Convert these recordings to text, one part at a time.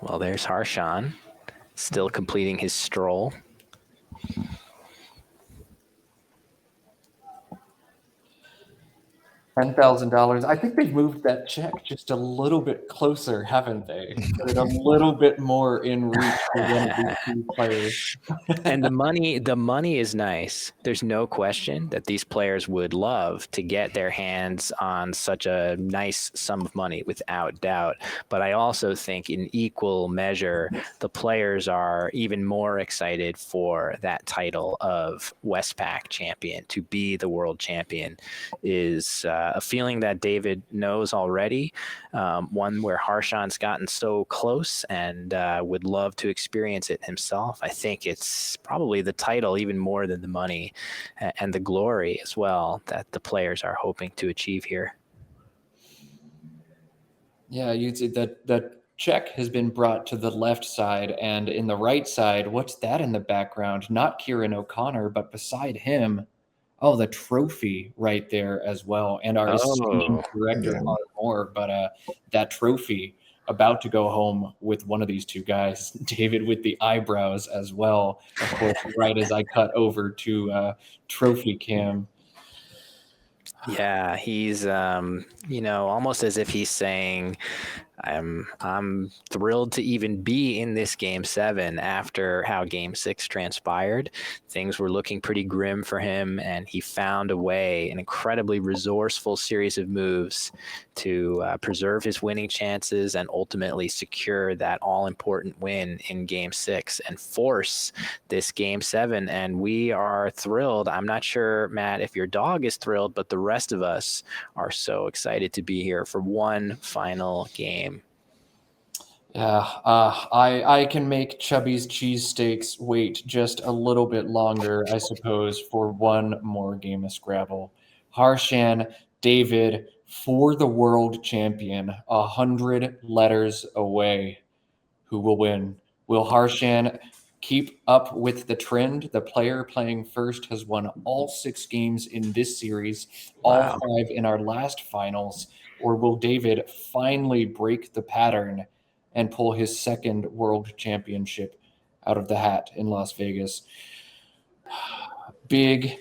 Well, there's Harshan, still completing his stroll. $10,000. I think they've moved that check just a little bit closer, haven't they? Put it a little bit more in reach for one of these two players. And the money is nice. There's no question that these players would love to get their hands on such a nice sum of money, without doubt. But I also think in equal measure, the players are even more excited for that title of Westpac champion. To be the world champion is a feeling that David knows already, one where Harshan's gotten so close and would love to experience it himself. I think it's probably the title even more than the money and the glory as well that the players are hoping to achieve here. Yeah, you'd say that check has been brought to the left side, and in the right side, what's that in the background? Not Kieran O'Connor, but beside him, oh, the trophy right there as well. And our esteemed director, Art Moore, but that trophy about to go home with one of these two guys, David with the eyebrows as well. Of course, right as I cut over to Trophy Cam. Yeah, he's almost as if he's saying, I'm thrilled to even be in this game 7 after how game 6 transpired. Things were looking pretty grim for him, and he found a way, an incredibly resourceful series of moves to preserve his winning chances and ultimately secure that all-important win in game 6 and force this game 7. And we are thrilled. I'm not sure, Matt, if your dog is thrilled, but the rest of us are so excited to be here for one final game. Yeah, I can make Chubby's cheesesteaks wait just a little bit longer, I suppose, for one more game of Scrabble. Harshan, David, for the world champion, 100 letters away. Who will win? Will Harshan keep up with the trend? The player playing first has won all 6 games in this series, all 5 in our last finals. Or will David finally break the pattern and pull his second world championship out of the hat in Las Vegas? Big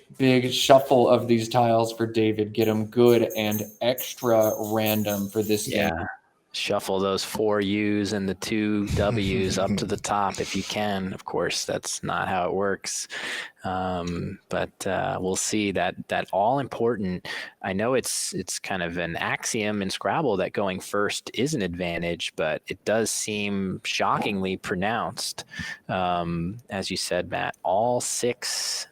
shuffle of these tiles for David. Get them good and extra random for this game. Shuffle those 4 U's and the 2 W's up to the top if you can. Of course, that's not how it works. But we'll see that all important. I know it's kind of an axiom in Scrabble that going first is an advantage, but it does seem shockingly pronounced. As you said, Matt, all 6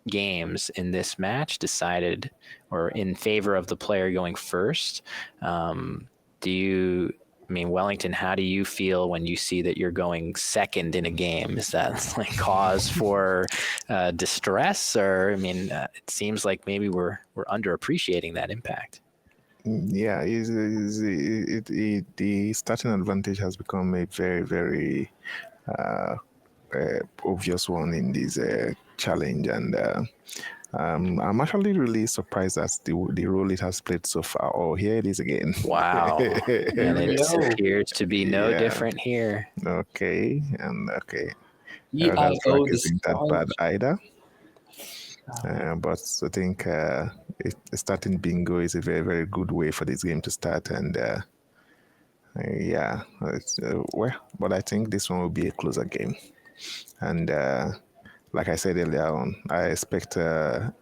games in this match decided or in favor of the player going first. Wellington, how do you feel when you see that you're going second in a game? Is that like cause for distress, or it seems like maybe we're underappreciating that impact? Yeah, the starting advantage has become a very, very obvious one in this challenge, and I'm actually really surprised at the role it has played so far. Oh, here it is again. Wow. And it appears to be no different here. Okay, and okay. That isn't that bad either. But I think starting bingo is a very, very good way for this game to start. And but I think this one will be a closer game. And like I said earlier on, I expect the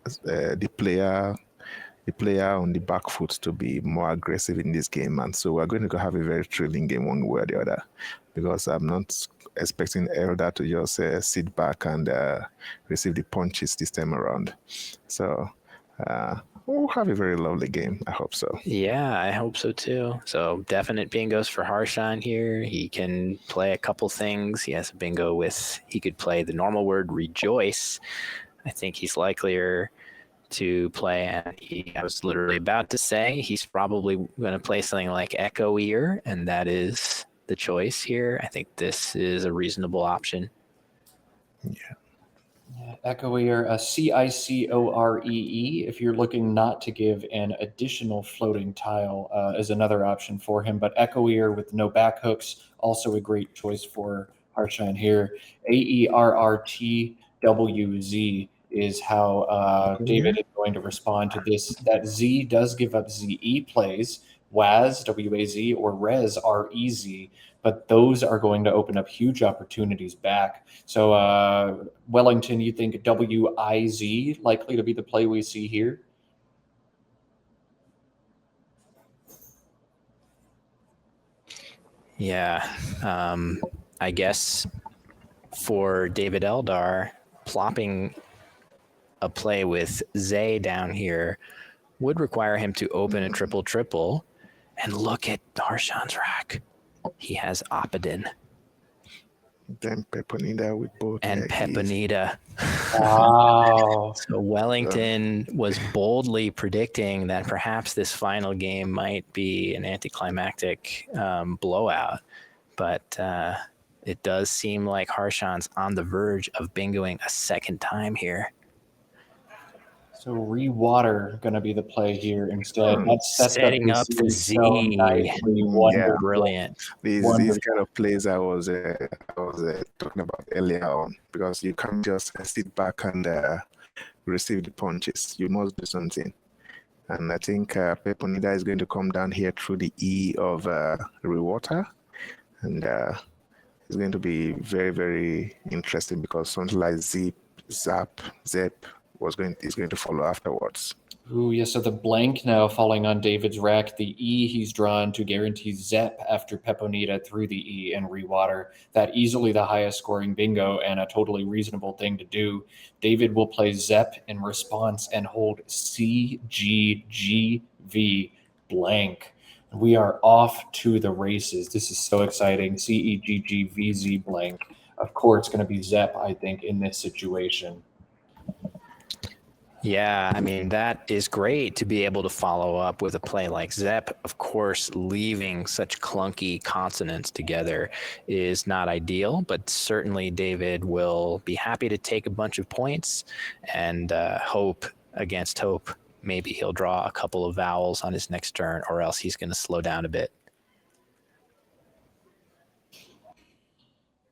player on the back foot to be more aggressive in this game. And so we're going to have a very thrilling game one way or the other, because I'm not expecting Eldar to just sit back and receive the punches this time around. So we'll have a very lovely game. I hope so. Yeah, I hope so too. So definite bingos for Harshan here. He can play a couple things. He has a bingo he could play the normal word rejoice. I think he's likelier to play, and I was literally about to say he's probably going to play something like Echo Ear, and that is the choice here. I think this is a reasonable option. Yeah. Echoer, Cicoree. If you're looking not to give an additional floating tile, is another option for him. But Echoer with no back hooks, also a great choice for Harshan here. AERRTWZ is how David is going to respond to this. That Z does give up ZE plays, WAZ, WAZ, or Rez, REZ, but those are going to open up huge opportunities back. So, Wellington, you think WIZ likely to be the play we see here? Yeah. I guess for David Eldar, plopping a play with Zay down here would require him to open a triple. And look at Harshan's rack. He has Opidin. Then Peponida with both and Peponida. Wow. So Wellington was boldly predicting that perhaps this final game might be an anticlimactic blowout, but it does seem like Harshan's on the verge of bingoing a second time here. So Rewater going to be the play here instead. That's setting up the Z. So nicely. Yeah. Brilliant. These kind of plays I was talking about earlier on, because you can't just sit back and receive the punches. You must do something. And I think Peponida is going to come down here through the E of Rewater, and it's going to be very, very interesting, because something like Zep is going to follow afterwards. Ooh, yeah, so the blank now falling on David's rack, the E he's drawn to guarantee Zep after Peponita through the E and Rewater. That easily the highest scoring bingo and a totally reasonable thing to do. David will play Zep in response and hold CGGV blank. We are off to the races. This is so exciting. CEGGVZ blank. Of course, it's going to be Zep, I think, in this situation. Yeah, I mean, that is great to be able to follow up with a play like Zep. Of course, leaving such clunky consonants together is not ideal, but certainly David will be happy to take a bunch of points and hope against hope. Maybe he'll draw a couple of vowels on his next turn, or else he's going to slow down a bit.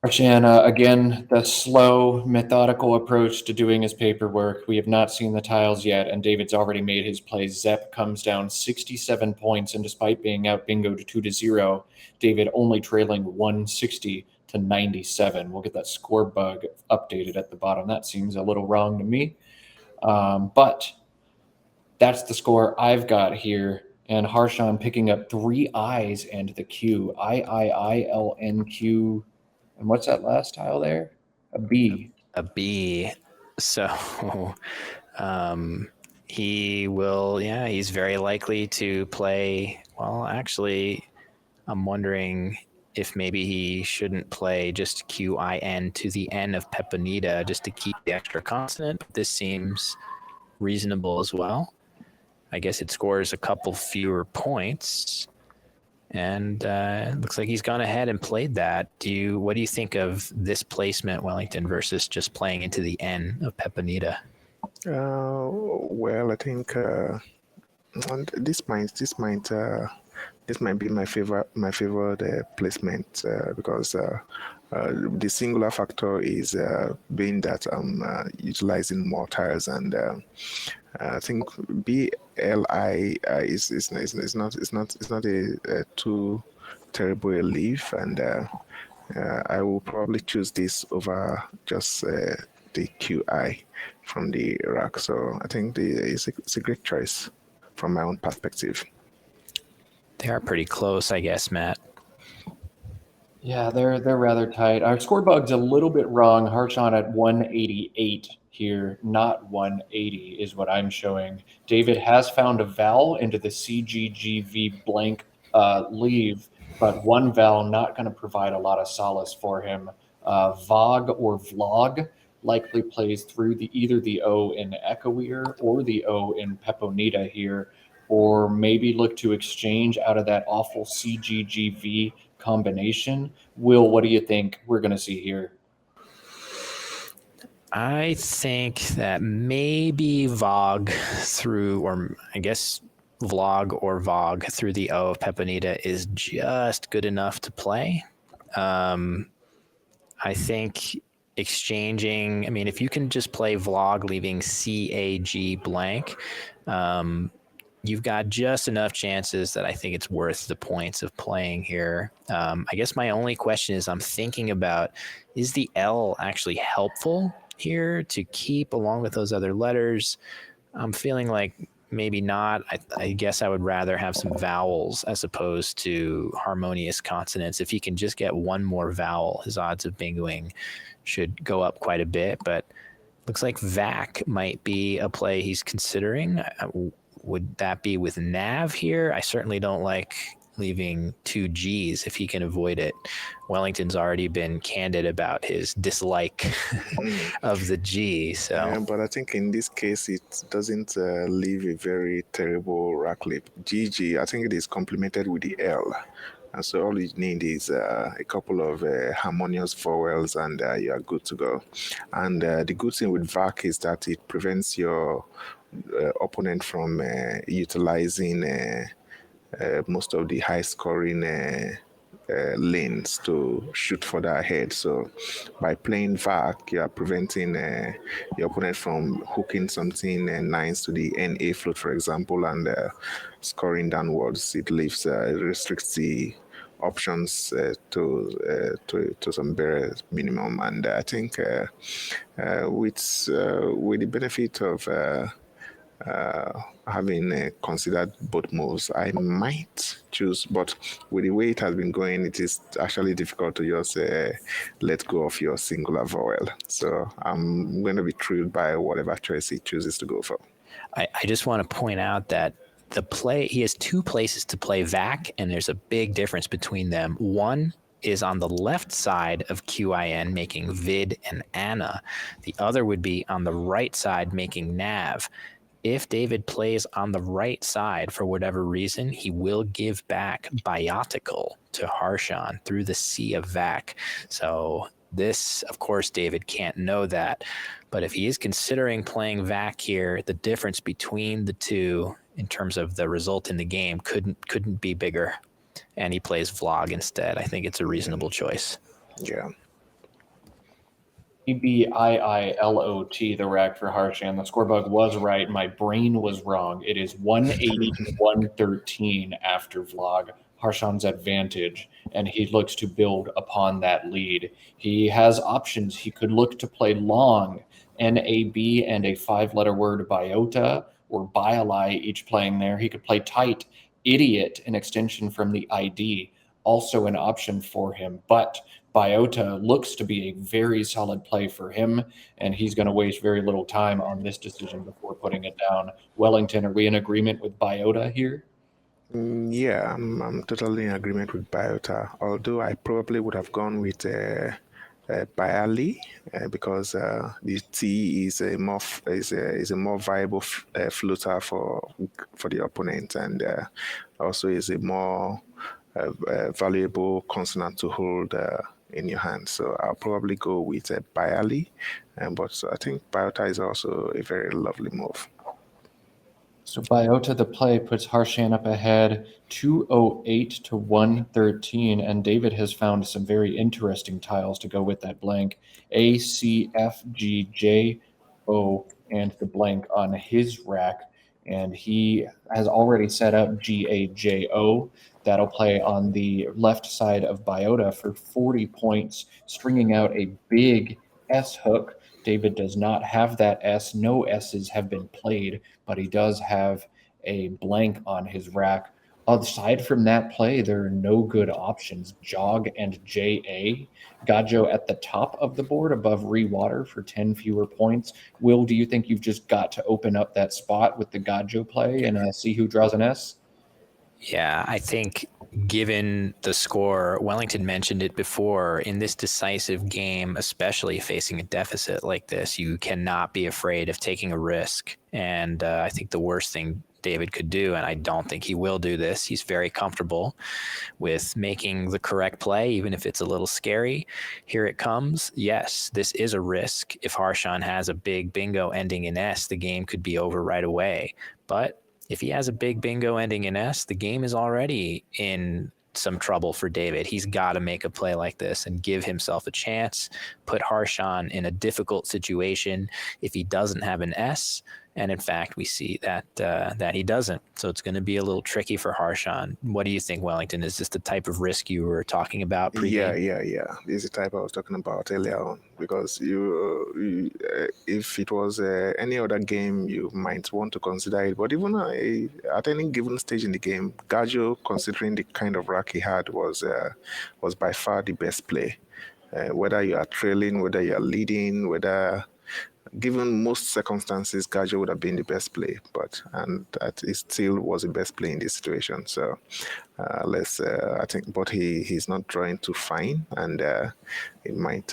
Harshan, again, the slow, methodical approach to doing his paperwork. We have not seen the tiles yet, and David's already made his play. Zep comes down 67 points, and despite being out bingoed 2-0, David only trailing 160 to 97. We'll get that score bug updated at the bottom. That seems a little wrong to me. But that's the score I've got here. And Harshan picking up 3 I's and the Q. IIILNQ. And what's that last tile there? A B. A B. So he will, he's very likely to play. Well, actually, I'm wondering if maybe he shouldn't play just QIN to the N of Peponita just to keep the extra consonant. This seems reasonable as well. I guess it scores a couple fewer points. And it looks like he's gone ahead and played that. What do you think of this placement, Wellington, versus just playing into the N of Peponita? Well, I think this might be my favorite placement, because the singular factor is being that I'm utilizing more tiles, and I think BLI is not a too terrible a leave, and I will probably choose this over just the QI from the rack. So I think it's a great choice from my own perspective. They are pretty close, I guess, Matt. Yeah, they're rather tight. Our score bug's a little bit wrong. Harshan at 188 here, not 180 is what I'm showing. David has found a vowel into the CGGV blank leave, but one vowel not going to provide a lot of solace for him. Vog or vlog likely plays through either the O in Echoer or the O in Peponita here, or maybe look to exchange out of that awful CGGV combination. Will, what do you think we're going to see here? I think that maybe Vogue through, or I guess Vlog or Vogue through the O of Peponita is just good enough to play. I think exchanging, I mean, if you can just play Vlog leaving CAG blank, you've got just enough chances that I think it's worth the points of playing here. I guess my only question is I'm thinking about, is the L actually helpful here to keep along with those other letters? I'm feeling like maybe not. I guess I would rather have some vowels as opposed to harmonious consonants. If he can just get one more vowel, his odds of bingoing should go up quite a bit. But looks like VAC might be a play he's considering. Would that be with Nav here? I certainly don't like leaving two G's if he can avoid it. Wellington's already been candid about his dislike of the G. So, but I think in this case, it doesn't leave a very terrible rack lip. GG, I think it is complemented with the L. And so all you need is a couple of harmonious vowels and you are good to go. And the good thing with VAC is that it prevents your opponent from utilizing most of the high scoring lanes to shoot further ahead. So by playing VAC, you are preventing your opponent from hooking something nice to the NA float, for example, and scoring downwards. It leaves, restricts the options to some bare minimum. And I think with the benefit of having considered both moves, I might choose, but with the way it has been going, it is actually difficult to just let go of your singular vowel. So I'm going to be thrilled by whatever choice he chooses to go for. I just want to point out that he has two places to play VAC, and there's a big difference between them. One is on the left side of QIN, making vid and Anna. The other would be on the right side, making nav. If David plays on the right side for whatever reason, he will give back biotical to Harshan through the C of VAC. So this, of course, David can't know that. But if he is considering playing VAC here, the difference between the two in terms of the result in the game couldn't be bigger. And he plays Vlog instead. I think it's a reasonable choice. Yeah. EBIILOT, the rack for Harshan. The score bug was right. My brain was wrong. It is 180 to 113 after Vlog. Harshan's advantage, and he looks to build upon that lead. He has options. He could look to play long, NAB and a 5-letter word, biota, or biali, each playing there. He could play tight, idiot, an extension from the ID, also an option for him. But biota looks to be a very solid play for him, and he's going to waste very little time on this decision before putting it down. Wellington, are we in agreement with biota here? Yeah, I'm totally in agreement with biota, although I probably would have gone with Biali because the T is a more viable floater for the opponent, and also is a more valuable consonant to hold in your hand. So I'll probably go with Biali, but I think biota is also a very lovely move. So biota, the play, puts Harshan up ahead 208 to 113, and David has found some very interesting tiles to go with that blank. A, C, F, G, J, O, and the blank on his rack, and he has already set up G, A, J, O. That'll play on the left side of biota for 40 points, stringing out a big S hook. David does not have that S. No S's have been played, but he does have a blank on his rack. Aside from that play, there are no good options. Jog and JA. Gajo at the top of the board above Rewater for 10 fewer points. Will, do you think you've just got to open up that spot with the Gajo play and see who draws an S? Yeah, I think given the score, Wellington mentioned it before, in this decisive game, especially facing a deficit like this, you cannot be afraid of taking a risk. And I think the worst thing David could do, and I don't think he will do this. He's very comfortable with making the correct play, even if it's a little scary. Here it comes. Yes, this is a risk. If Harshan has a big bingo ending in S, the game could be over right away. But if he has a big bingo ending in S, the game is already in some trouble for David. He's got to make a play like this and give himself a chance, put Harshan in a difficult situation if he doesn't have an S. And in fact, we see that he doesn't. So it's going to be a little tricky for Harshan. What do you think, Wellington? Is this the type of risk you were talking about pre-game? Yeah. This is the type I was talking about earlier on. Because if it was any other game, you might want to consider it. But even at any given stage in the game, Gajo, considering the kind of rack he had, was by far the best play. Whether you are trailing, whether you are leading, whether given most circumstances, Gajo would have been the best play, and that it still was the best play in this situation. So I think, but he's not drawing too fine, and it might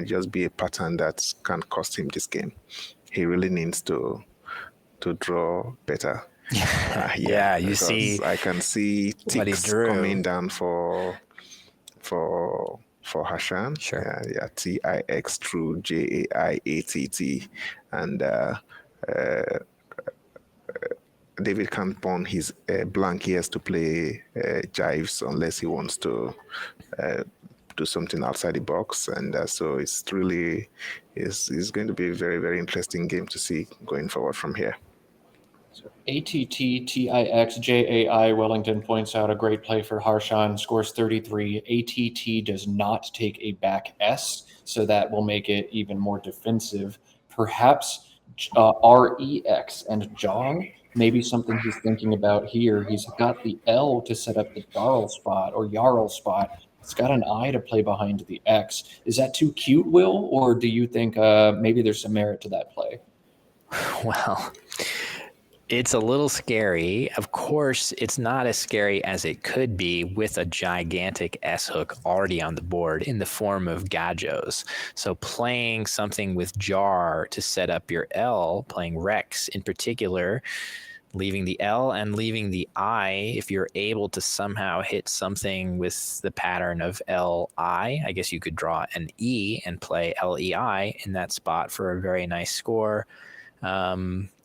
just be a pattern that can cost him this game. He really needs to draw better. You see, I can see ticks coming down for Harshan. Sure. TIX through JAIATT, and David can't burn his blank ears to play jives unless he wants to do something outside the box, and so it's really is going to be a very, very interesting game to see going forward from here. ATTTIXJAI Wellington points out a great play for Harshan, scores 33. ATT does not take a back S, so that will make it even more defensive. Perhaps REX and Jong, maybe something he's thinking about here. He's got the L to set up the Jarl spot or Jarl spot. It's got an I to play behind the X. Is that too cute, Will, or do you think maybe there's some merit to that play? Well, it's a little scary. Of course, it's not as scary as it could be with a gigantic S hook already on the board in the form of Gajos. So playing something with Jar to set up your L, playing Rex in particular, leaving the L and leaving the I, if you're able to somehow hit something with the pattern of LI, I guess you could draw an E and play LEI in that spot for a very nice score.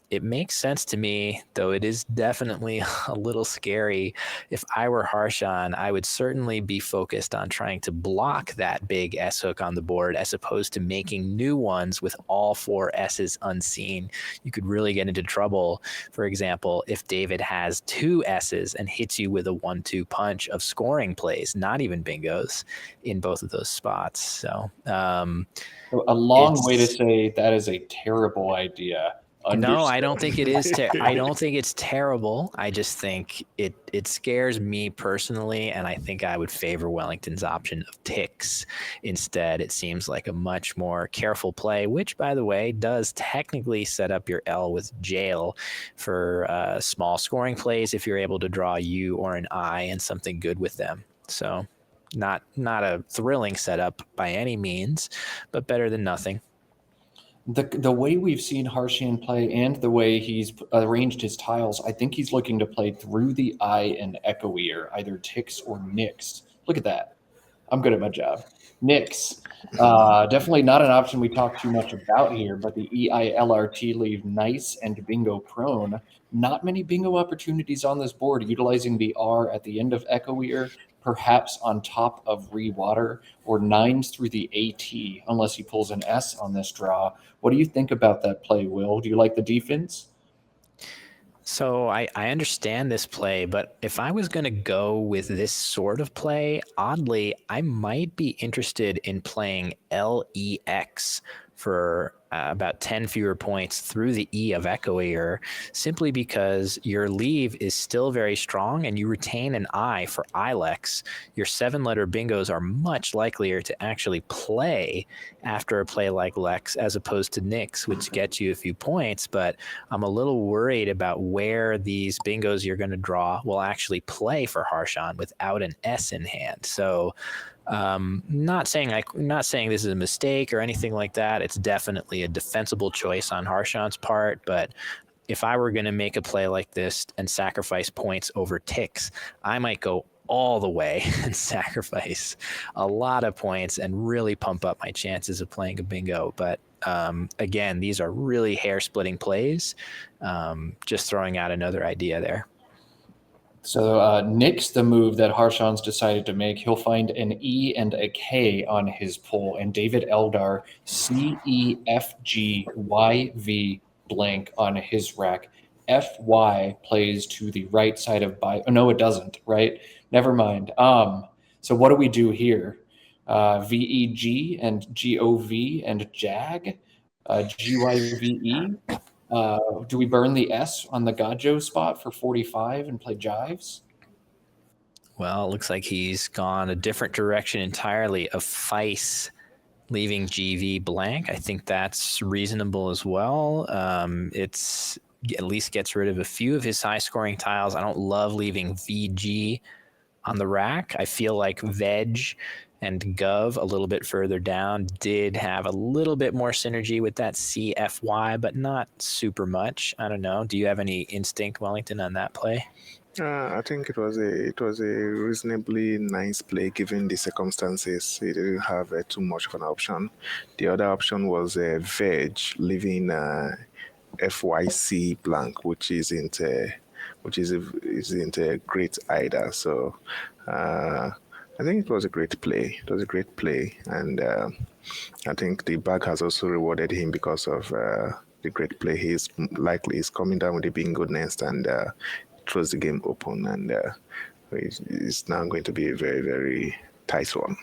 It makes sense to me, though it is definitely a little scary. If I were Harshan, I would certainly be focused on trying to block that big S hook on the board as opposed to making new ones with all four S's unseen. You could really get into trouble, for example, if David has two S's and hits you with a 1-2 punch of scoring plays, not even bingos, in both of those spots. So a long way to say that is a terrible idea. No, I don't think it is. I don't think it's terrible. I just think it scares me personally, and I think I would favor Wellington's option of ticks instead. It seems like a much more careful play, which, by the way, does technically set up your L with jail for small scoring plays if you're able to draw a U or an I and something good with them. So not a thrilling setup by any means, but better than nothing. The way we've seen Harshan play and the way he's arranged his tiles, I think he's looking to play through the I and Echo Ear, either ticks or nicks. Look at that. I'm good at my job. Nicks. Definitely not an option we talk too much about here, but the EILRT leave nice and bingo prone. Not many bingo opportunities on this board, utilizing the R at the end of Echo Ear, perhaps on top of Rewater, or nines through the AT, unless he pulls an S on this draw. What do you think about that play, Will? Do you like the defense? So I understand this play, but if I was going to go with this sort of play, oddly, I might be interested in playing LEX for about 10 fewer points through the E of Echo Ear, simply because your leave is still very strong and you retain an I for ILEX. Your 7-letter bingos are much likelier to actually play after a play like Lex as opposed to Nix, which gets you a few points. But I'm a little worried about where these bingos you're going to draw will actually play for Harshan without an S in hand. So not saying this is a mistake or anything like that. It's definitely a defensible choice on Harshan's part, but if I were going to make a play like this and sacrifice points over ticks, I might go all the way and sacrifice a lot of points and really pump up my chances of playing a bingo. But again, these are really hair-splitting plays. Just throwing out another idea there. So Nick's the move that Harshan's decided to make. He'll find an E and a K on his pull, and David Eldar CEFGYV blank on his rack. FY plays to the right side of by. Oh, no, it doesn't. Right? Never mind. So what do we do here? VEG and GOV and JAG, GYVE. Do we burn the S on the Gajo spot for 45 and play jives? Well, it looks like he's gone a different direction entirely of Feis leaving GV blank. I think that's reasonable as well. It's at least gets rid of a few of his high-scoring tiles. I don't love leaving VG on the rack. I feel like Veg and Gov a little bit further down did have a little bit more synergy with that CFY, but not super much. I don't know. Do you have any instinct, Wellington, on that play? I think it was a reasonably nice play given the circumstances. It didn't have too much of an option. The other option was Veg leaving FYC blank, which isn't great either. So I think it was a great play. It was a great play, and I think the bag has also rewarded him because of the great play. He's coming down with the bingo nest and throws the game open, and it's now going to be a very, very tight one.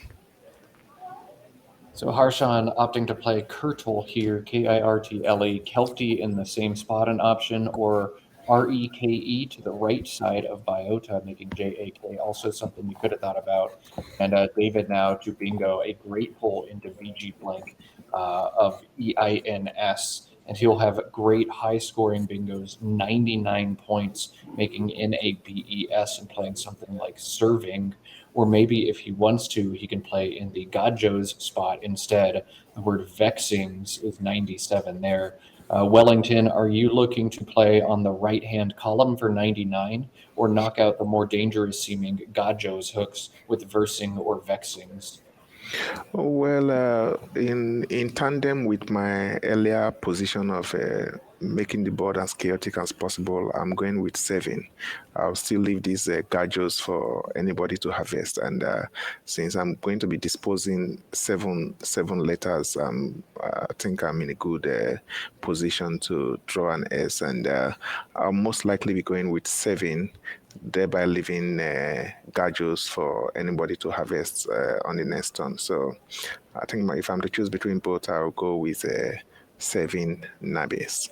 So Harshan opting to play Kurtle here, KIRTLE, Kelty in the same spot an option, or REKE to the right side of Biota, making JAK also something you could have thought about. And David now to bingo, a great pull into VG blank of EINS. And he'll have great high-scoring bingos, 99 points, making NABES and playing something like Serving. Or maybe if he wants to, he can play in the Gajo's spot instead. The word Vexings is 97 there. Wellington, are you looking to play on the right-hand column for 99 or knock out the more dangerous-seeming Gajo's hooks with Versing or Vexings? Well, in tandem with my earlier position of making the board as chaotic as possible, I'm going with 7. I'll still leave these Gajos for anybody to harvest, and since I'm going to be disposing seven letters, I think I'm in a good position to draw an S, and I'll most likely be going with 7, thereby leaving Gajos for anybody to harvest on the next turn. So I think if I'm to choose between both, I'll go with 7 Nabis.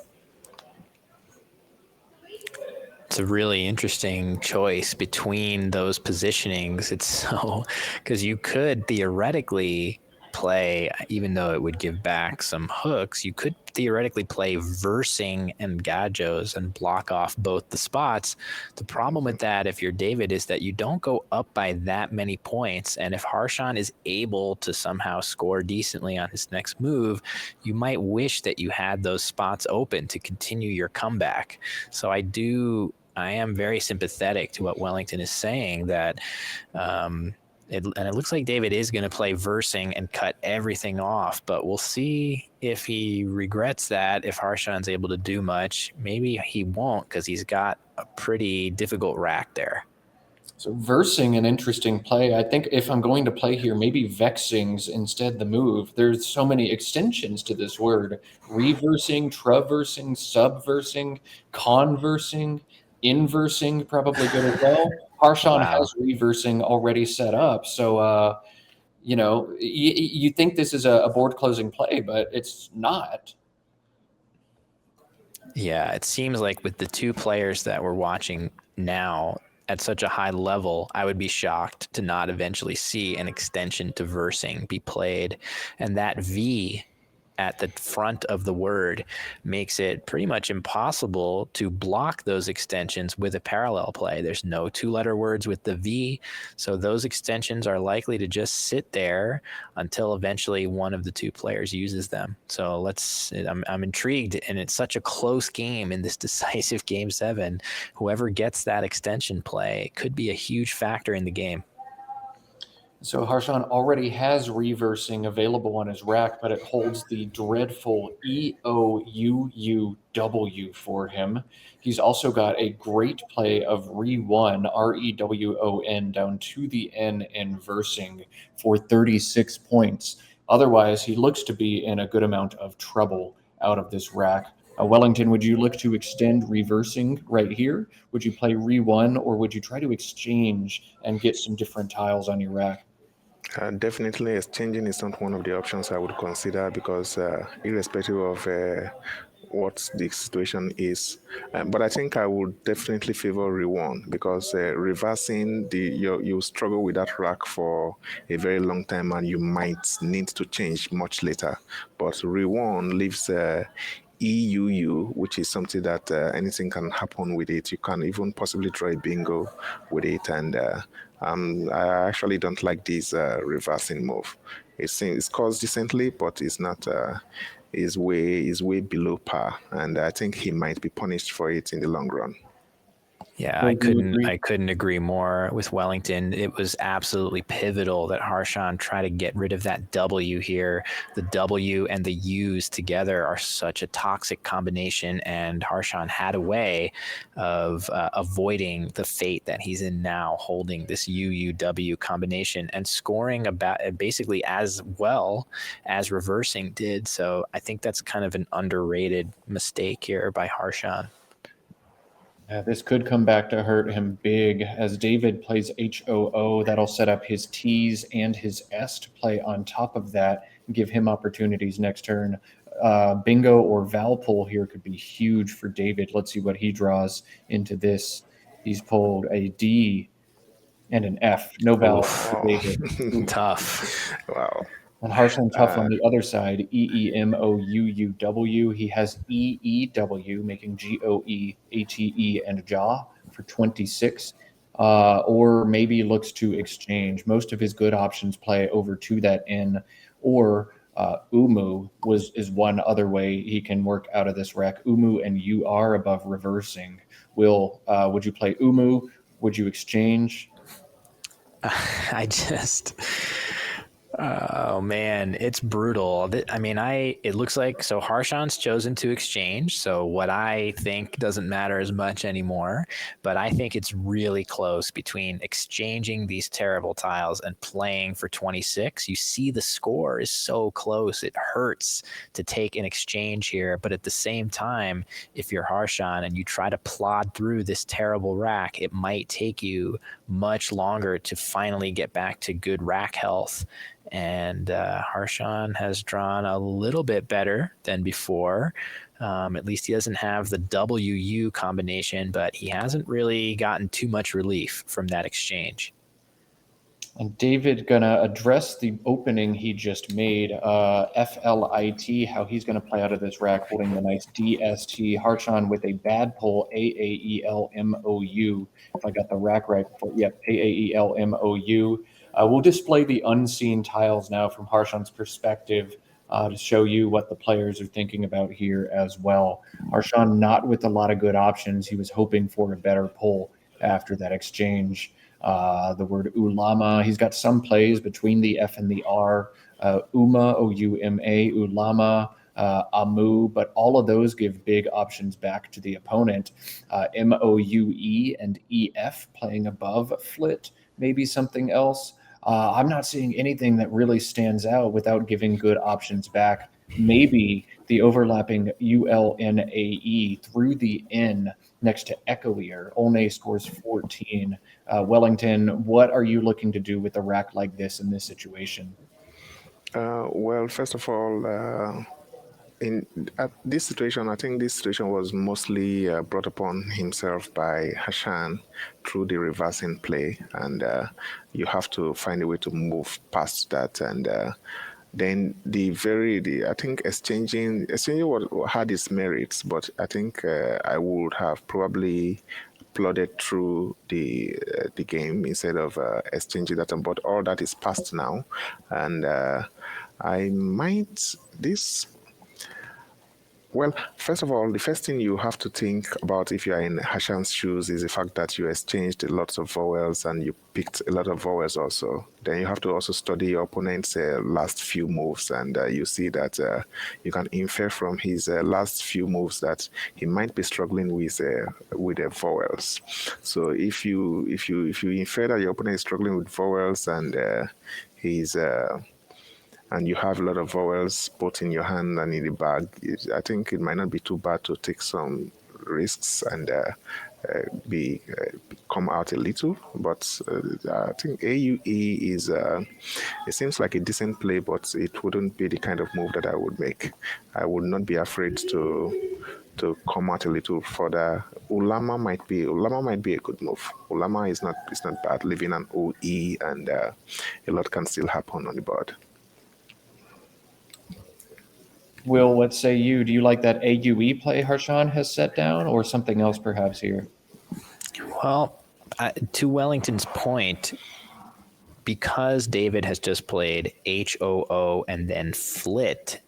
It's a really interesting choice between those positionings. It's so, because you could theoretically play, even though it would give back some hooks, you could theoretically play Versing and Gajos and block off both the spots. The problem with that, if you're David, is that you don't go up by that many points. And if Harshan is able to somehow score decently on his next move, you might wish that you had those spots open to continue your comeback. So I am very sympathetic to what Wellington is saying, that it looks like David is going to play Versing and cut everything off, but we'll see if he regrets that, if Harshan's able to do much. Maybe he won't, because he's got a pretty difficult rack there. So Versing, an interesting play. I think if I'm going to play here, maybe Vexings instead the move. There's so many extensions to this word. Reversing, traversing, subversing, conversing, inversing, probably good as well. Harshan has reversing already set up. So, you think this is a board closing play, but it's not. Yeah, it seems like with the two players that we're watching now at such a high level, I would be shocked to not eventually see an extension to Versing be played. And that V at the front of the word makes it pretty much impossible to block those extensions with a parallel play. There's no two-letter words with the V, so those extensions are likely to just sit there until eventually one of the two players uses them. So I'm intrigued, and it's such a close game in this decisive Game 7. Whoever gets that extension play could be a huge factor in the game. So Harshan already has reversing available on his rack, but it holds the dreadful EOUUW for him. He's also got a great play of Rewon, REWON, down to the N and versing for 36 points. Otherwise, he looks to be in a good amount of trouble out of this rack. Wellington, would you look to extend reversing right here? Would you play Rewon, or would you try to exchange and get some different tiles on your rack? Definitely, exchanging is not one of the options I would consider because, irrespective of what the situation is, but I think I would definitely favor Rewan because reversing you struggle with that rack for a very long time and you might need to change much later. But Rewan leaves. EUU, which is something that anything can happen with it. You can even possibly draw a bingo with it, and I actually don't like this reversing move. It scores decently, but it's not. Is way below par, and I think he might be punished for it in the long run. Yeah, I couldn't agree more with Wellington. It was absolutely pivotal that Harshan try to get rid of that W here. The W and the U's together are such a toxic combination, and Harshan had a way of avoiding the fate that he's in now, holding this UUW combination and scoring about basically as well as reversing did. So I think that's kind of an underrated mistake here by Harshan. This could come back to hurt him big as David plays HOO. That'll set up his T's and his S to play on top of that and give him opportunities next turn. Bingo or Val pull here could be huge for David. Let's see what he draws into this. He's pulled a D and an F. No Val for David. Tough. Wow. And Harshan Tough on the other side, EEMOUUW. He has EEW, making GOEATE and jaw for 26. Or maybe looks to exchange. Most of his good options play over to that N. Or Umu is one other way he can work out of this rack. Umu and UR above reversing. Would you play Umu? Would you exchange? Oh man, it's brutal. I mean, it looks like so Harshan's chosen to exchange. So what I think doesn't matter as much anymore, but I think it's really close between exchanging these terrible tiles and playing for 26. You see the score is so close. It hurts to take an exchange here, but at the same time, if you're Harshan and you try to plod through this terrible rack, it might take you much longer to finally get back to good rack health. And Harshan has drawn a little bit better than before. At least he doesn't have the WU combination, but he hasn't really gotten too much relief from that exchange. And David gonna address the opening he just made, FLIT, how he's gonna play out of this rack, holding the nice DST. Harshan with a bad pull, AAELMOU. If I got the rack right before, yep, AAELMOU. We'll display the unseen tiles now from Harshan's perspective to show you what the players are thinking about here as well. Harshan not with a lot of good options. He was hoping for a better pull after that exchange. The word ulama, he's got some plays between the F and the R. Uma, O-U-M-A, ulama, Amu, but all of those give big options back to the opponent. M-O-U-E and E-F playing above flit, maybe something else. I'm not seeing anything that really stands out without giving good options back. Maybe the overlapping ULNAE through the N next to Echoier. Olney scores 14. Wellington, what are you looking to do with a rack like this in this situation? Well, first of all, at this situation, I think this situation was mostly brought upon himself by Harshan through the reversing play, and you have to find a way to move past that. And then I think exchanging had its merits, but I think I would have probably plodded through the game instead of exchanging that. But all that is past now, and I might this well, first of all, the first thing you have to think about if you are in Hashan's shoes is the fact that you exchanged a lot of vowels and you picked a lot of vowels also. Then you have to also study your opponent's last few moves, and you see that you can infer from his last few moves that he might be struggling with the vowels. So if you infer that your opponent is struggling with vowels and he's and you have a lot of vowels both in your hand and in the bag, I think it might not be too bad to take some risks and be come out a little. But I think AUE is it seems like a decent play, but it wouldn't be the kind of move that I would make. I would not be afraid to come out a little further. Ulama might be a good move. Ulama is not bad. Leaving an OE and a lot can still happen on the board. Will, what say you? Do you like that AUE play Harshan has set down, or something else perhaps here? Well, to Wellington's point, because David has just played HOO and then flit,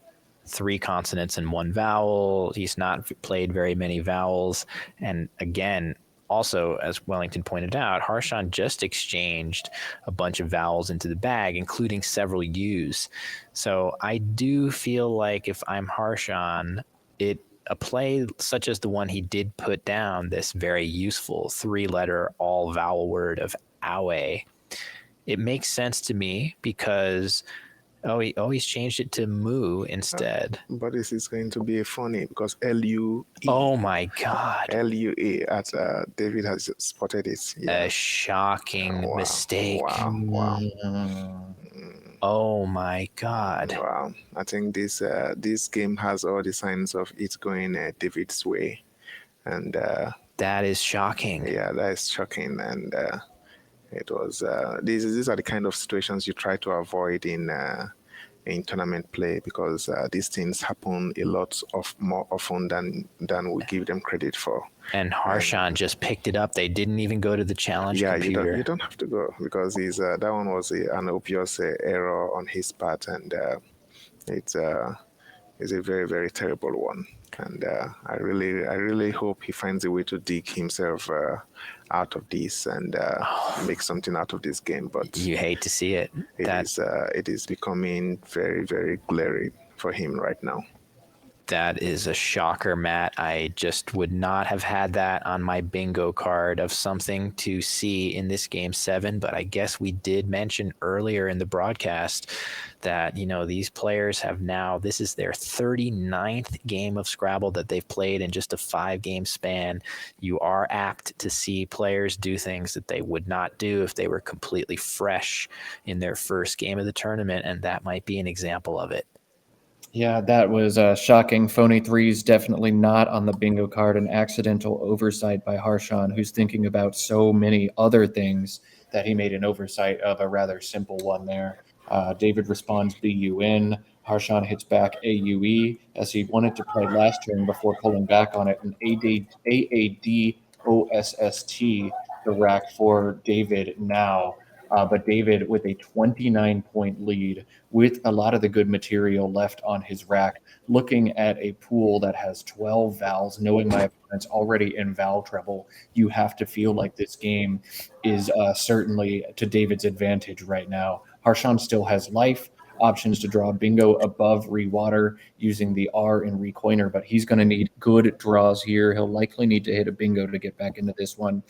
3 consonants and 1 vowel, he's not played very many vowels. And again, also, as Wellington pointed out, Harshan just exchanged a bunch of vowels into the bag, including several U's. So I do feel like if I'm Harshan, a play such as the one he did put down, this very useful 3-letter all vowel word of awe, it makes sense to me because he's changed it to moo instead. But this is going to be funny because LUE. Oh my God. LUE at David has spotted it. Yeah. A shocking mistake. Wow. Oh my God. Wow. I think this game has all the signs of it going David's way. And that is shocking. Yeah, that is shocking. And it was these are the kind of situations you try to avoid in tournament play because these things happen a lot more often than we give them credit for. And Harshan just picked it up. They didn't even go to the challenge computer. You don't have to go because that one was an obvious error on his part, and it's a very, very terrible one. And I really hope he finds a way to dig himself out of this and make something out of this game. But you hate to see it. It is becoming very, very glaring for him right now. That is a shocker, Matt. I just would not have had that on my bingo card of something to see in this game 7. But I guess we did mention earlier in the broadcast that, these players have now, this is their 39th game of Scrabble that they've played in just a 5-game span. You are apt to see players do things that they would not do if they were completely fresh in their first game of the tournament. And that might be an example of it. Yeah, that was shocking. Phony threes definitely not on the bingo card. An accidental oversight by Harshan, who's thinking about so many other things that he made an oversight of a rather simple one there. David responds BUN. Harshan hits back AUE as he wanted to play last turn before pulling back on it. And AADOSST, the rack for David now. But David with a 29-point lead with a lot of the good material left on his rack, looking at a pool that has 12 vowels, knowing my opponent's already in vowel trouble, you have to feel like this game is certainly to David's advantage right now. Harshan still has life, options to draw bingo above rewater using the R in recoiner, but he's going to need good draws here. He'll likely need to hit a bingo to get back into this one.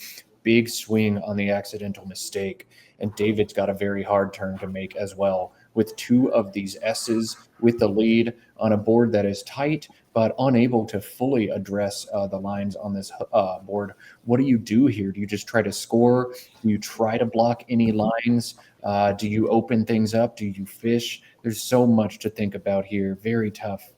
Big swing on the accidental mistake. And David's got a very hard turn to make as well, with 2 of these S's with the lead on a board that is tight, but unable to fully address the lines on this board. What do you do here? Do you just try to score? Do you try to block any lines? Do you open things up? Do you fish? There's so much to think about here. Very tough.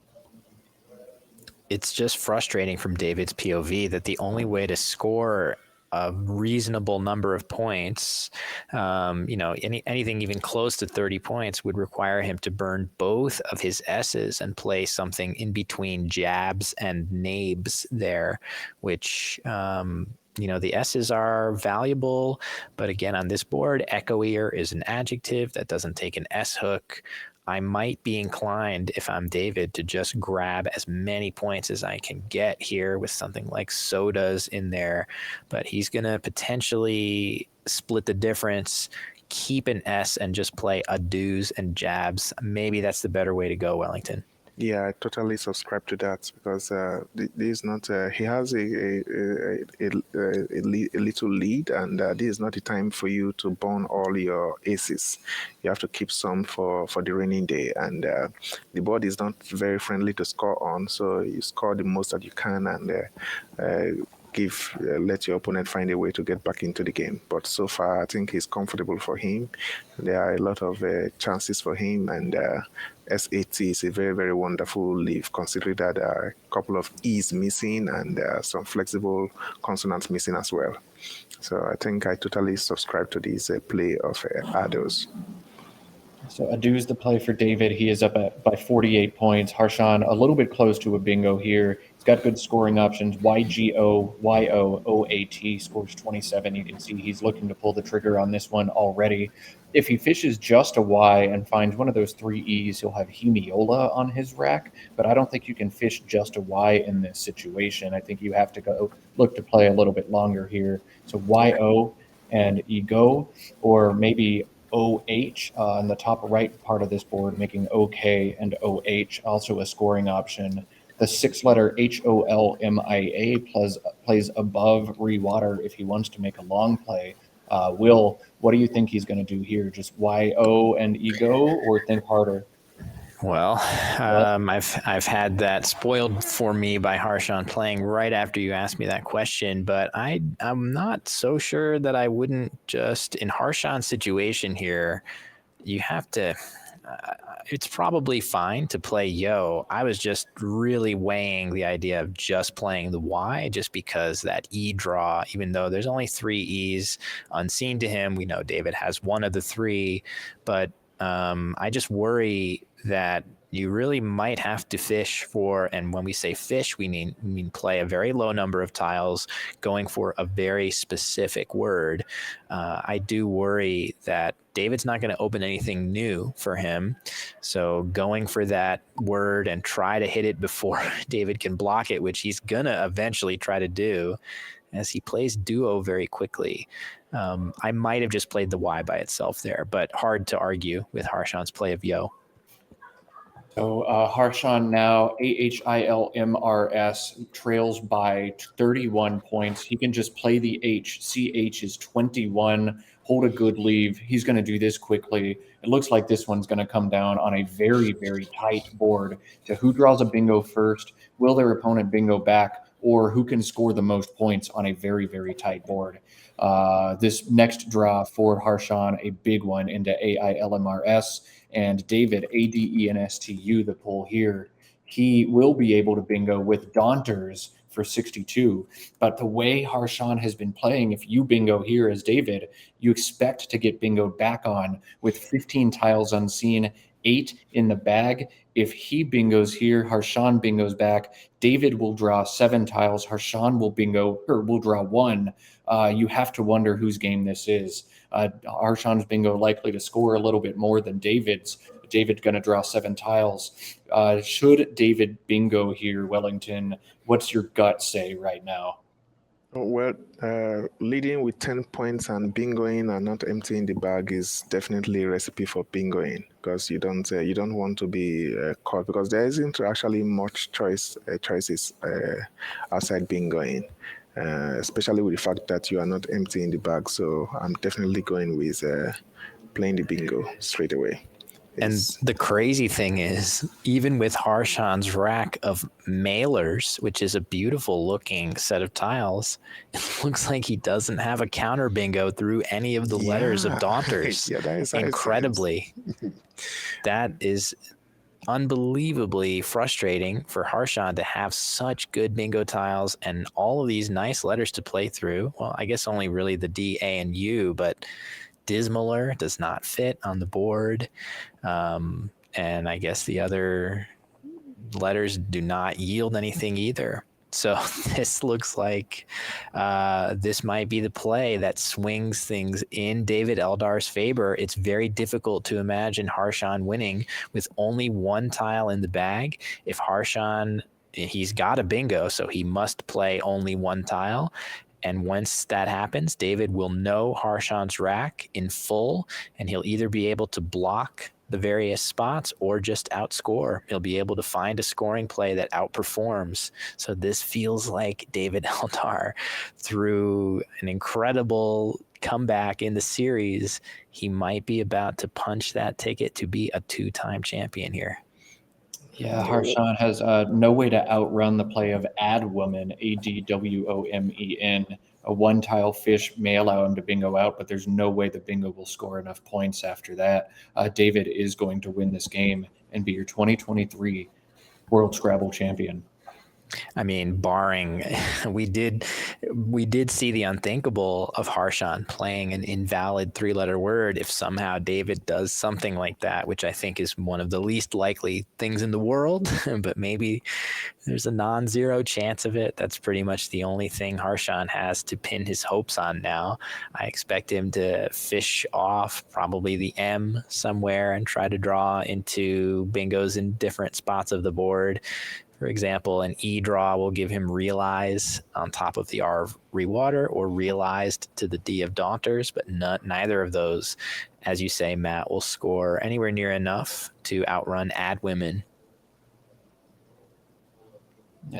It's just frustrating from David's POV that the only way to score a reasonable number of points, anything even close to 30 points would require him to burn both of his S's and play something in between jabs and nabes there, which, the S's are valuable, but again, on this board, echoier is an adjective that doesn't take an S hook. I might be inclined, if I'm David, to just grab as many points as I can get here with something like sodas in there, but he's going to potentially split the difference, keep an S, and just play ados and jabs. Maybe that's the better way to go, Wellington. Yeah, I totally subscribe to that because this is not. He has a little lead, and this is not the time for you to burn all your aces. You have to keep some for the rainy day, and the board is not very friendly to score on. So you score the most that you can, and let your opponent find a way to get back into the game. But so far, I think it's comfortable for him. There are a lot of chances for him, and SAT is a very, very wonderful leaf, considering that there are a couple of E's missing and some flexible consonants missing as well. So I think I totally subscribe to this play of Ados. So Adu's the play for David. He is up by 48 points. Harshan a little bit close to a bingo here. He's got good scoring options. YGO, scores 27. You can see he's looking to pull the trigger on this one already. If he fishes just a Y and finds one of those 3 E's, he'll have Hemiola on his rack. But I don't think you can fish just a Y in this situation. I think you have to go look to play a little bit longer here. So YO and Ego, or maybe OH in the top right part of this board, making OK and OH, also a scoring option. The 6-letter HOLMIA plays above Rewater if he wants to make a long play. Will, what do you think he's going to do here? Just YO and Ego, or think harder? Well, I've had that spoiled for me by Harshan playing right after you asked me that question, but I'm not so sure that I wouldn't just, in Harshan's situation here, you have to, it's probably fine to play Yo. I was just really weighing the idea of just playing the Y, just because that E draw, even though there's only 3 E's unseen to him, we know David has one of the 3, but I just worry that you really might have to fish for, and when we say fish, we mean play a very low number of tiles, going for a very specific word. I do worry that David's not going to open anything new for him. So going for that word and try to hit it before David can block it, which he's going to eventually try to do, as he plays duo very quickly. I might have just played the Y by itself there, but hard to argue with Harshan's play of Yo. So Harshan now, AHILMRS, trails by 31 points. He can just play the H. CH is 21. Hold a good leave. He's going to do this quickly. It looks like this one's going to come down on a very, very tight board to who draws a bingo first, will their opponent bingo back, or who can score the most points on a very, very tight board. This next draw for Harshan, a big one into AILMRS, and David, ADENSTU, the pull here. He will be able to bingo with Daunters for 62. But the way Harshan has been playing, if you bingo here as David, you expect to get bingoed back on with 15 tiles unseen, 8 in the bag. If he bingos here, Harshan bingos back. David will draw 7 tiles. Harshan will draw 1. You have to wonder whose game this is. Harshan's bingo likely to score a little bit more than David's. David's going to draw 7 tiles. Should David bingo here, Wellington? What's your gut say right now? Well, leading with 10 points and bingoing and not emptying the bag is definitely a recipe for bingoing, because you don't want to be caught, because there isn't actually much choices outside bingoing, especially with the fact that you are not emptying the bag. So I'm definitely going with playing the bingo straight away. And the crazy thing is, even with Harshan's rack of mailers, which is a beautiful looking set of tiles, it looks like he doesn't have a counter bingo through any of the letters of Daunters. Yeah, that is incredibly. That is unbelievably frustrating for Harshan to have such good bingo tiles and all of these nice letters to play through. Well, I guess only really the D, A, and U, but Dismaler does not fit on the board. And I guess the other letters do not yield anything either. So this looks like this might be the play that swings things in David Eldar's favor. It's very difficult to imagine Harshan winning with only one tile in the bag. If Harshan, he's got a bingo, so he must play only one tile. And once that happens, David will know Harshan's rack in full, and he'll either be able to block the various spots or just outscore. He'll be able to find a scoring play that outperforms. So this feels like David Eldar, through an incredible comeback in the series, he might be about to punch that ticket to be a two-time champion here. Yeah, Harshan has no way to outrun the play of Adwoman, Adwomen. A one-tile fish may allow him to bingo out, but there's no way the bingo will score enough points after that. David is going to win this game and be your 2023 World Scrabble champion. I mean, barring we did see the unthinkable of Harshan playing an invalid three-letter word if somehow David does something like that, which I think is one of the least likely things in the world, but maybe there's a non-zero chance of it. That's pretty much the only thing Harshan has to pin his hopes on now. I expect him to fish off probably the M somewhere and try to draw into bingos in different spots of the board. For example, an E draw will give him realize on top of the R of rewater or realized to the D of daunters, but neither of those, as you say, Matt, will score anywhere near enough to outrun Adwomen.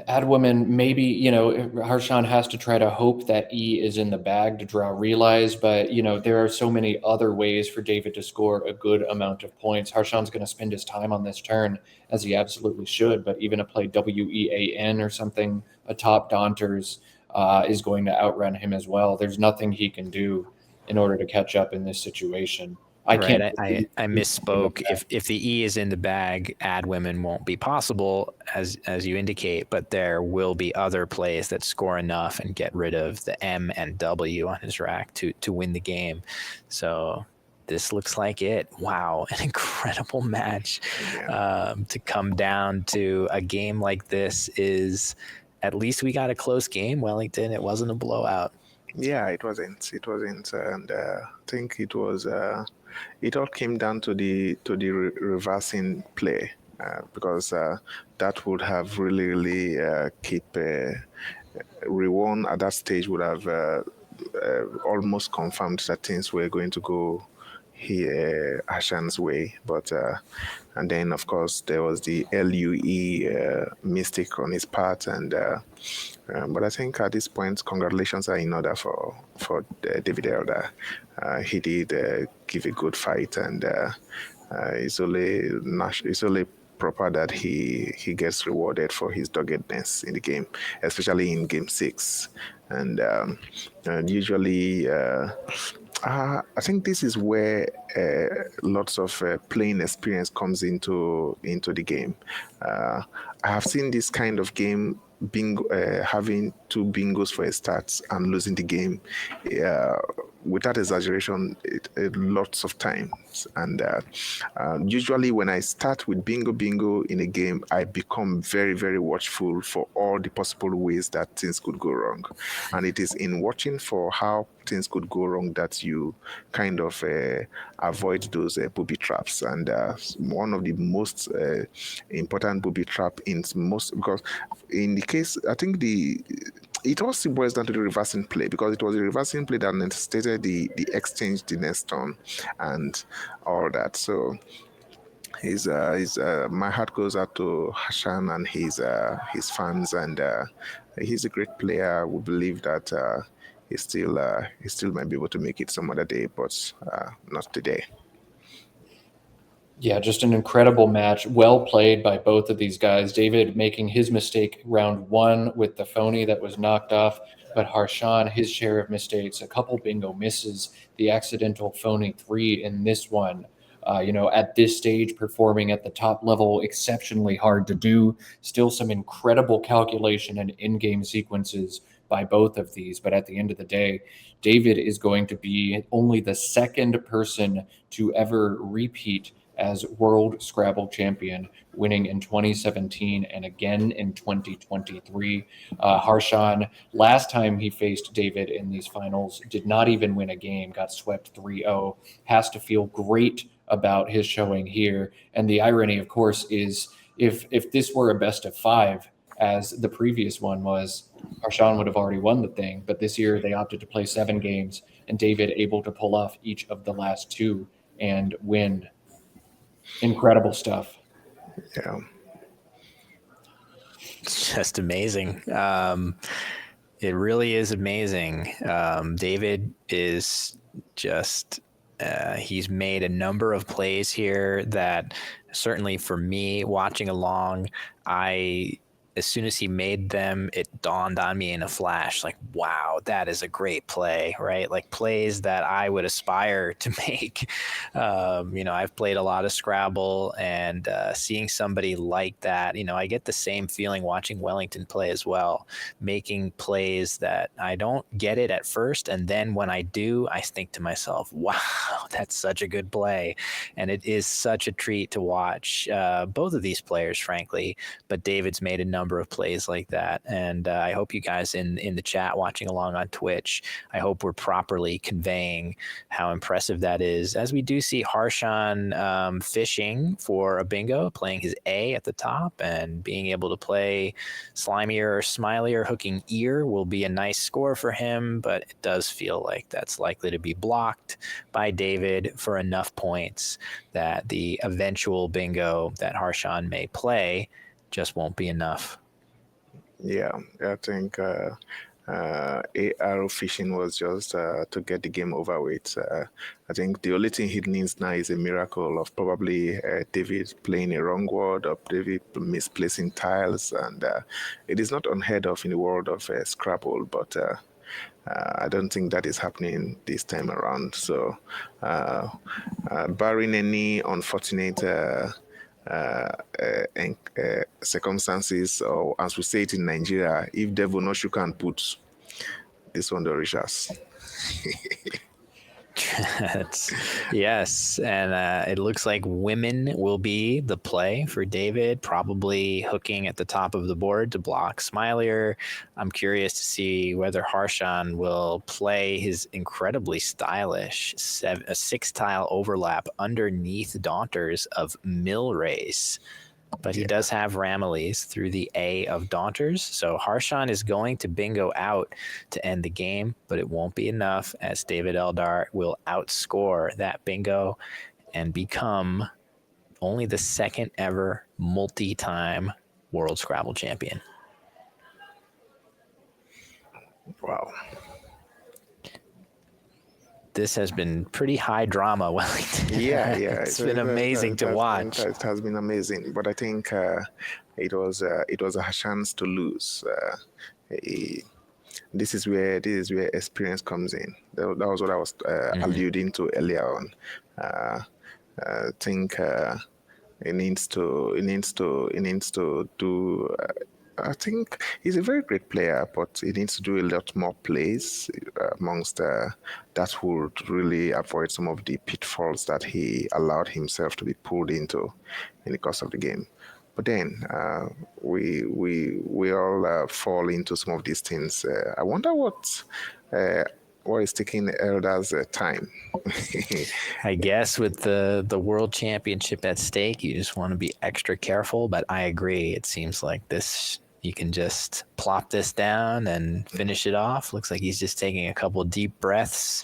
Adwomen, maybe, Harshan has to try to hope that E is in the bag to draw realize, but, there are so many other ways for David to score a good amount of points. Harshan's going to spend his time on this turn, as he absolutely should, but even a play WEAN or something atop Daunters is going to outrun him as well. There's nothing he can do in order to catch up in this situation. I misspoke. If the E is in the bag, Adwomen won't be possible, as you indicate, but there will be other plays that score enough and get rid of the M and W on his rack to win the game. So this looks like it. Wow, an incredible match. To come down to a game like this is, at least we got a close game, Wellington. It wasn't a blowout. Yeah, it wasn't, and I think it was. It all came down to the reversing play, because that would have really keep Rewon at that stage would have almost confirmed that things were going to go here Harshan's way, but and then of course there was the LUE mistake on his part, and but I think at this point congratulations are in order for David Eldar. He did give a good fight, and it's only proper that he gets rewarded for his doggedness in the game, especially in game 6, and usually. I think this is where lots of playing experience comes into the game. I have seen this kind of game having 2 bingos for a start and losing the game without exaggeration lots of times, and usually when I start with bingo in a game, I become very, very watchful for all the possible ways that things could go wrong, and it is in watching for how things could go wrong that you kind of avoid those booby traps, and one of the most important booby trap because in the case, I think it also boils down to the reversing play, because it was the reversing play that necessitated the exchange the next turn and all that. So my heart goes out to Harshan and his fans, and he's a great player. We believe that he still might be able to make it some other day, but not today. Yeah, just an incredible match. Well played by both of these guys. David making his mistake round 1 with the phony that was knocked off, but Harshan, his share of mistakes, a couple bingo misses, the accidental phony 3 in this one. At this stage, performing at the top level, exceptionally hard to do. Still some incredible calculation and in-game sequences by both of these. But at the end of the day, David is going to be only the second person to ever repeat as World Scrabble champion, winning in 2017 and again in 2023. Harshan, last time he faced David in these finals, did not even win a game, got swept 3-0. Has to feel great about his showing here. And the irony, of course, is if this were a best of 5, as the previous one was, Harshan would have already won the thing. But this year they opted to play 7 games, and David able to pull off each of the last 2 and win. Incredible stuff. Yeah. It's just amazing. It really is amazing. David is just, he's made a number of plays here that certainly for me watching along, as soon as he made them, it dawned on me in a flash, like, wow, that is a great play, right? Like plays that I would aspire to make. I've played a lot of Scrabble, and seeing somebody like that, I get the same feeling watching Wellington play as well, making plays that I don't get it at first. And then when I do, I think to myself, wow, that's such a good play. And it is such a treat to watch both of these players, frankly, but David's made a number of plays like that. And I hope you guys in the chat watching along on Twitch, I hope we're properly conveying how impressive that is, as we do see Harshan fishing for a bingo, playing his A at the top, and being able to play slimier or smilier hooking ear will be a nice score for him, but it does feel like that's likely to be blocked by David for enough points that the eventual bingo that Harshan may play just won't be enough. Yeah, I think arrow fishing was just to get the game over with. I think the only thing he needs now is a miracle of probably David playing a wrong word or David misplacing tiles, and it is not unheard of in the world of Scrabble, but I don't think that is happening this time around. So, barring any unfortunate circumstances, or as we say it in Nigeria, if devil not you can put this one the riches. Yes, and it looks like women will be the play for David, probably hooking at the top of the board to block Smilier. I'm curious to see whether Harshan will play his incredibly stylish 6-tile overlap underneath Daunters of Mill Race. But he does have Ramillies through the A of Daunters. So Harshan is going to bingo out to end the game, but it won't be enough, as David Eldar will outscore that bingo and become only the second ever multi-time World Scrabble champion. Wow. This has been pretty high drama, Wellington. Yeah. It's been amazing to watch. It has been amazing, but I think it was a chance to lose. This is where experience comes in. That was what I was alluding to earlier on. I think it needs to do. I think he's a very great player, but he needs to do a lot more plays amongst that would really avoid some of the pitfalls that he allowed himself to be pulled into in the course of the game. But then we all fall into some of these things. I wonder what is taking Eldar's time. I guess with the world championship at stake, you just want to be extra careful. But I agree. It seems like this, you can just plop this down and finish it off. Looks like he's just taking a couple deep breaths,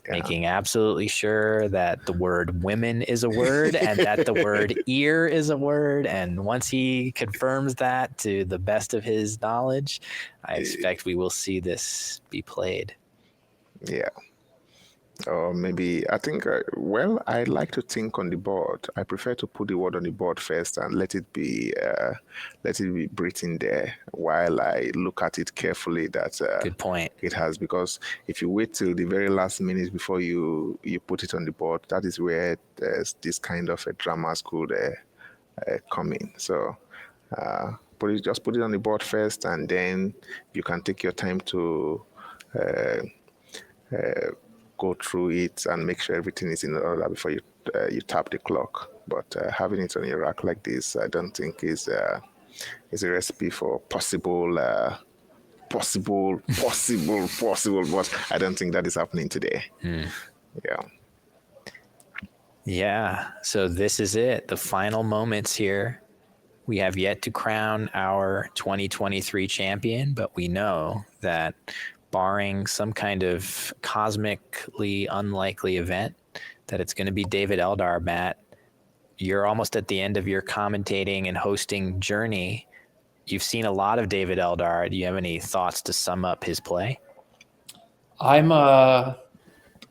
making absolutely sure that the word women is a word and that the word ear is a word. And once he confirms that to the best of his knowledge, I expect we will see this be played. Yeah. Or maybe I think I like to think on the board. I prefer to put the word on the board first and let it be written there while I look at it carefully that Good point. it has, because if you wait till the very last minute before you put it on the board, that is where there's this kind of a dramas could come in. So just put it on the board first, and then you can take your time to go through it and make sure everything is in order before you tap the clock. But having it on your rack like this, I don't think is a recipe for possible. But I don't think that is happening today. Yeah. Yeah. So this is it. The final moments here. We have yet to crown our 2023 champion, but we know that barring some kind of cosmically unlikely event, that it's going to be David Eldar. Matt, you're almost at the end of your commentating and hosting journey. You've seen a lot of David Eldar. Do you have any thoughts to sum up his play?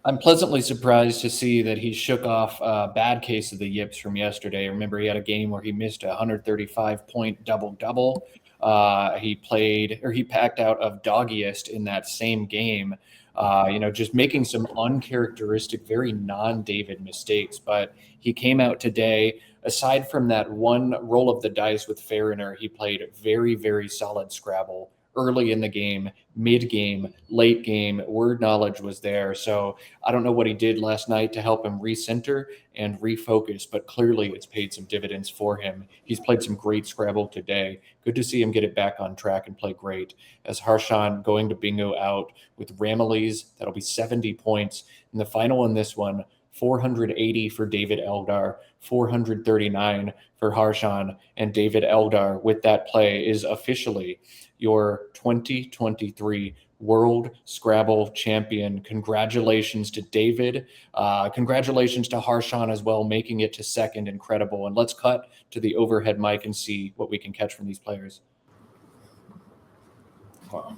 I'm pleasantly surprised to see that he shook off a bad case of the yips from yesterday. Remember, he had a game where he missed a 135-point double-double. He packed out of doggiest in that same game. Just making some uncharacteristic, very non-David mistakes. But he came out today. Aside from that one roll of the dice with Fariner, he played very, very solid Scrabble early in the game, mid-game, late game. Word knowledge was there. So I don't know what he did last night to help him recenter and refocus, but clearly it's paid some dividends for him. He's played some great Scrabble today. Good to see him get it back on track and play great. As Harshan going to bingo out with Ramillies, that'll be 70 points. In the final in this one, 480 for David Eldar, 439 for Harshan, and David Eldar with that play is officially your 2023 World Scrabble Champion. Congratulations to David. Congratulations to Harshan as well, making it to second. Incredible. And let's cut to the overhead mic and see what we can catch from these players. Wow.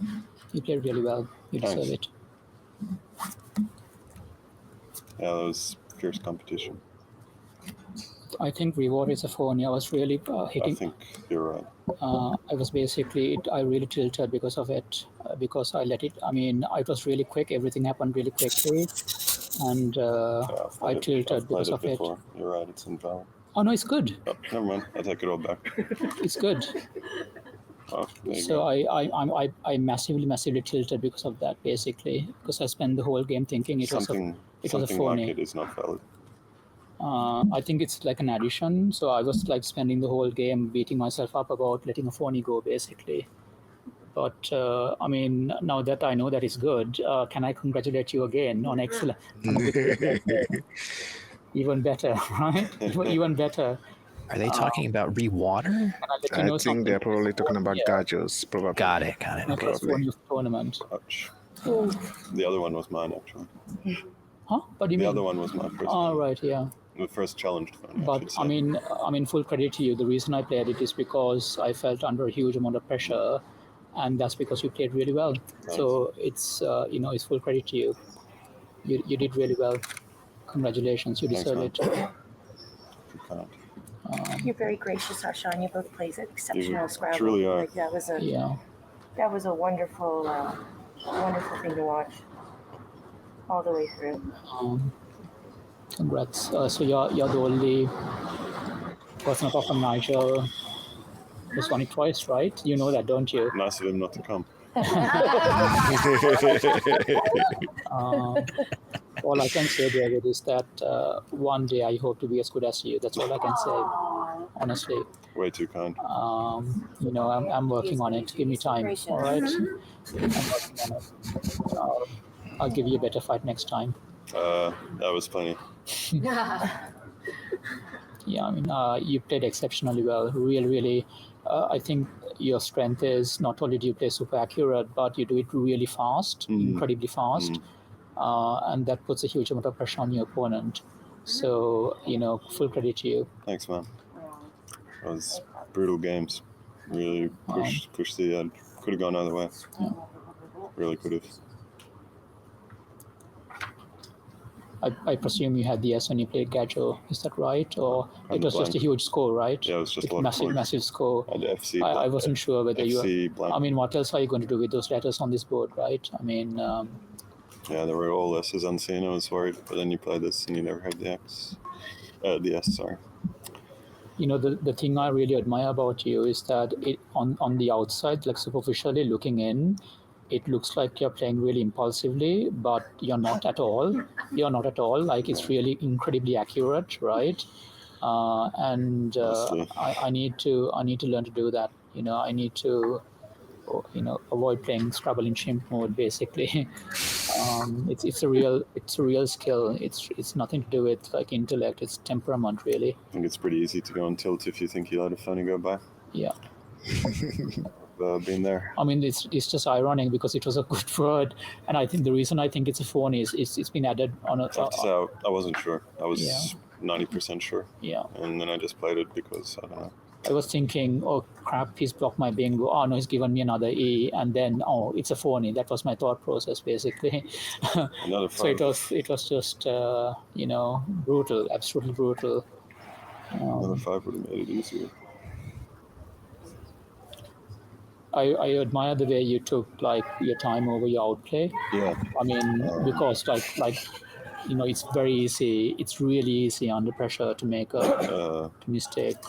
You played really well. You deserve it. Yeah, that was fierce competition. I think reward is a phony. I was really hitting. I think you're right. I was basically, I really tilted because of it, because I let it, it was really quick. Everything happened really quickly. And I tilted because of it. You're right, it's invalid. Oh, no, it's good. Oh, never mind. I take it all back. It's good. Oh, so I massively tilted because of that, basically, because I spent the whole game thinking it was a phony. Like it is not valid. I think it's like an addition. So I was like spending the whole game beating myself up about letting a phony go, basically. But now that I know that it's good, can I congratulate you again on excellent? Even better, right? Even better. Are they talking about rewater? I think they're probably talking about Gajos. Probably. Got it. Okay. Tournament. The other one was mine, actually. Huh? What do you mean? The other one was my first. Oh, right, yeah. The first challenged phone. But I mean, full credit to you. The reason I played it is because I felt under a huge amount of pressure, and that's because you played really well. Nice. So it's it's full credit to you. You did really well. Congratulations, you deserve it. You're very gracious, Harshan. You both played exceptional Scrabble. Truly are. Like, that was a wonderful, wonderful thing to watch all the way through. Congrats. So you're the only person apart from Nigel who's won it twice, right? You know that, don't you? Nice of him not to come. All I can say, David, is that one day I hope to be as good as you. That's all I can say, honestly. Way too kind. I'm working on it. Give me time, all right? I'm working on it. I'll give you a better fight next time. That was funny. Yeah, you played exceptionally well. Really, I think your strength is not only do you play super accurate, but you do it really fast, incredibly fast. And that puts a huge amount of pressure on your opponent. So, full credit to you. Thanks, man. It was brutal games. Really pushed the end. Could have gone either way. Yeah. Really could have. I presume you had the S when you played Gajo. Is that right? Or I'm it was just a blank. huge score, right? Yeah, it was just a lot of massive, points. massive score. And FC. I wasn't sure whether FC you. blank. I mean, what else are you going to do with those letters on this board, right? I mean, Yeah, there were all S's unseen. I was worried, but then you play this and you never had the X. The S, sorry. You know, the thing I really admire about you is that on the outside, like superficially looking in, it looks like you're playing really impulsively, but you're not at all. You're not at all. Like, it's really incredibly accurate, right? And I need to learn to do that. You know, I need to, avoid playing Scrabble in chimp mode, basically. It's a real skill. It's nothing to do with like intellect. It's temperament, really. I think it's pretty easy to go on tilt if you think you let a funny go by. Yeah. Been there. I mean, it's just ironic because it was a good word, and I think the reason I think it's a phone is it's been added on a. I wasn't sure. I was 90% sure. Yeah. And then I just played it because I don't know. I was thinking, oh crap, he's blocked my bingo. Oh no, he's given me another E, and then it's a phony. That was my thought process, basically. Another 5. So it was just brutal, absolutely brutal. Another 5 would have made it easier. I admire the way you took like your time over your outplay. Yeah. I mean, because like it's very easy. It's really easy under pressure to make a mistake.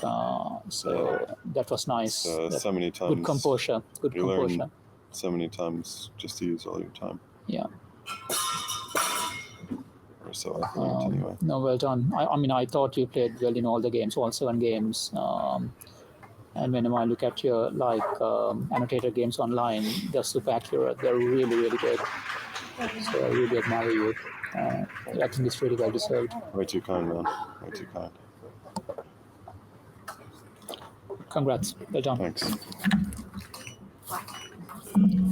So that was nice. So many times. Good composure. Good composure. Learn so many times just to use all your time. Yeah. Or so I learned anyway. No, well done. I mean, I thought you played well in all the games, all 7 games. And whenever I look at your annotated games online, they're super accurate. They're really, really good. So I really admire you. I think it's really well deserved. Way too kind, man. Way too kind. Congrats. Well done. Thanks.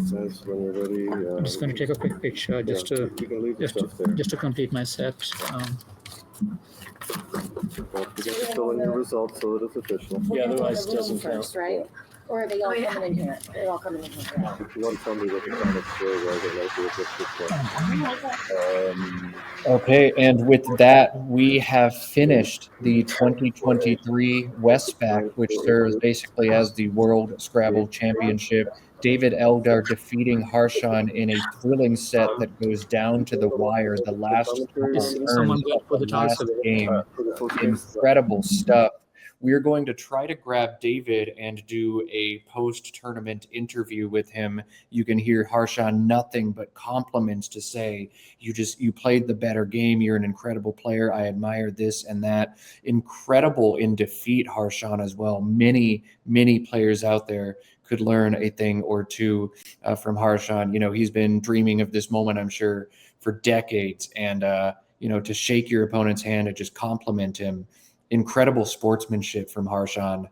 Says when you're ready. I'm just going to take a quick picture just to complete my set. Don't forget to fill in your results so that it's official. Yeah, otherwise it doesn't count. First, right? Or are they all coming in here? They're all coming in here. If you want to tell me what the final score was, I'd like to look at this. Okay, and with that, we have finished the 2023 WESPA, which serves basically as the World Scrabble Championship. David Eldar defeating Harshan in a thrilling set that goes down to the wire. The last turns of the last game. Incredible stuff. We're going to try to grab David and do a post-tournament interview with him. You can hear Harshan nothing but compliments to say, you played the better game. You're an incredible player. I admire this and that. Incredible in defeat, Harshan, as well. Many, many players out there could learn a thing or two from Harshan. He's been dreaming of this moment, I'm sure, for decades. And, to shake your opponent's hand and just compliment him. Incredible sportsmanship from Harshan.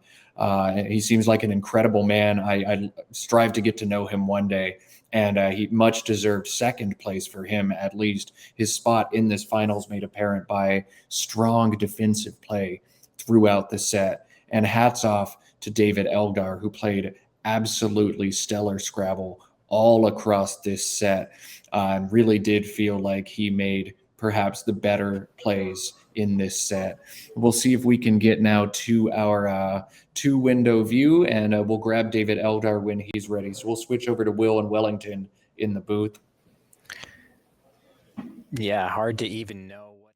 He seems like an incredible man. I strive to get to know him one day, and he much deserved second place for him, at least. His spot in this finals made apparent by strong defensive play throughout the set. And hats off to David Eldar, who played absolutely stellar Scrabble all across this set. Really did feel like he made perhaps the better plays in this set. We'll see if we can get now to our 2-window view, and we'll grab David Eldar when he's ready. So we'll switch over to Will and Wellington in the booth. Yeah, hard to even know.